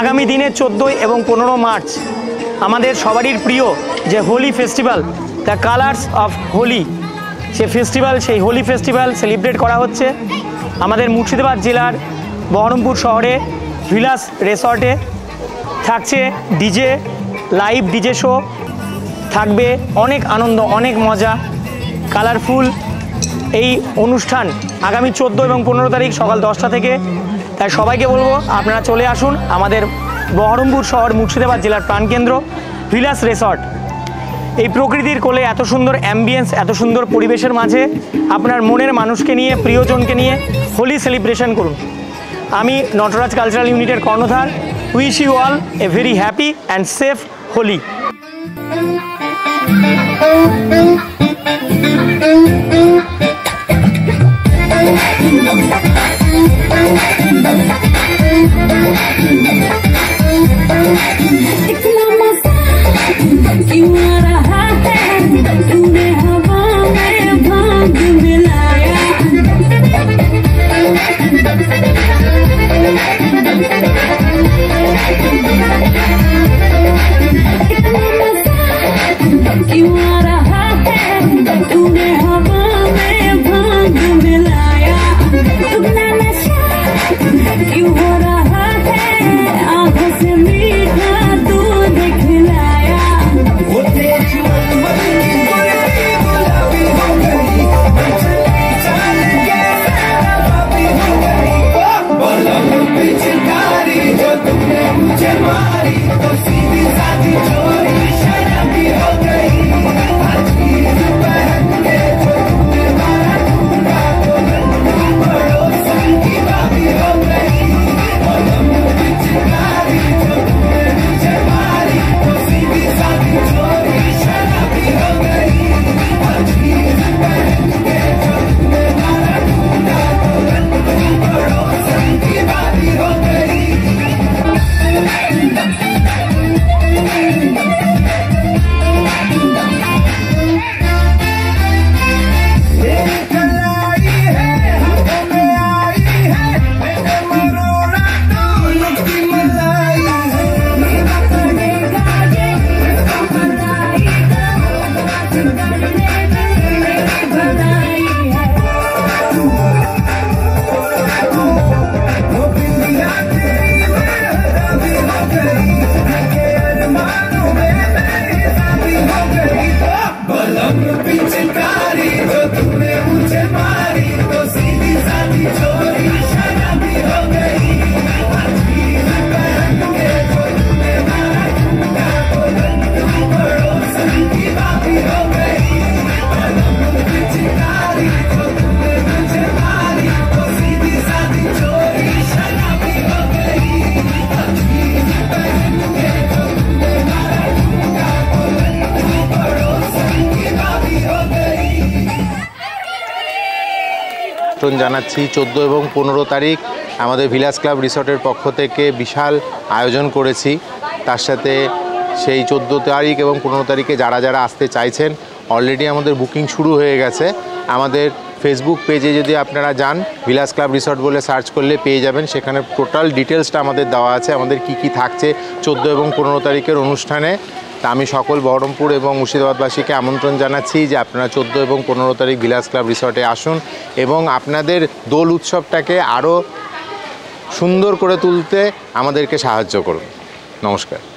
আগামী দিনে 14 এবং 15 মার্চ আমাদের সবারই প্রিয় যে Holi festival, the colours of Holi, সেই হোলি ফেস্টিভ্যাল সেলিব্রেট করা হচ্ছে আমাদের মুর্শিদাবাদ জেলার বহরমপুর শহরে ভিলাস রিসর্টে। থাকছে ডিজে, লাইভ ডিজে শো, থাকবে অনেক আনন্দ, অনেক মজা, কালারফুল এই অনুষ্ঠান আগামী 14 এবং 15 তারিখ সকাল 10টা থেকে। তাই সবাইকে বলবো আপনারা চলে আসুন আমাদের বহরমপুর শহর মুর্শিদাবাদ জেলার প্রাণকেন্দ্র ভিলাস রিসর্ট। এই প্রকৃতির কোলে এত সুন্দর অ্যাম্বিয়েন্স, এত সুন্দর পরিবেশের মাঝে আপনার মনের মানুষকে নিয়ে, প্রিয়জনকে নিয়ে হোলি সেলিব্রেশন করুন। আমি নটরাজ কালচারাল ইউনিটের কর্ণধার, wish you all a very happy and safe Holi. জানাচ্ছি 14 এবং 15 তারিখ আমাদের ভিলাস ক্লাব রিসর্টের পক্ষ থেকে বিশাল আয়োজন করেছি। তার সাথে সেই 14 তারিখ এবং 15 তারিখে যারা যারা আসতে চাইছেন অলরেডি আমাদের বুকিং শুরু হয়ে গেছে। আমাদের ফেসবুক পেজে যদি আপনারা যান, ভিলাস ক্লাব রিসর্ট বলে সার্চ করলে পেয়ে যাবেন, সেখানে টোটাল ডিটেলসটা আমাদের দেওয়া আছে, আমাদের কি কি থাকছে 14 এবং 15 তারিখের অনুষ্ঠানে। তা আমি সকল বহরমপুর এবং মুর্শিদাবাদবাসীকে আমন্ত্রণ জানাচ্ছি যে আপনারা 14 এবং 15 তারিখ ভিলাস ক্লাব রিসর্টে আসুন এবং আপনাদের দোল উৎসবটাকে আরও সুন্দর করে তুলতে আমাদেরকে সাহায্য করুন। নমস্কার।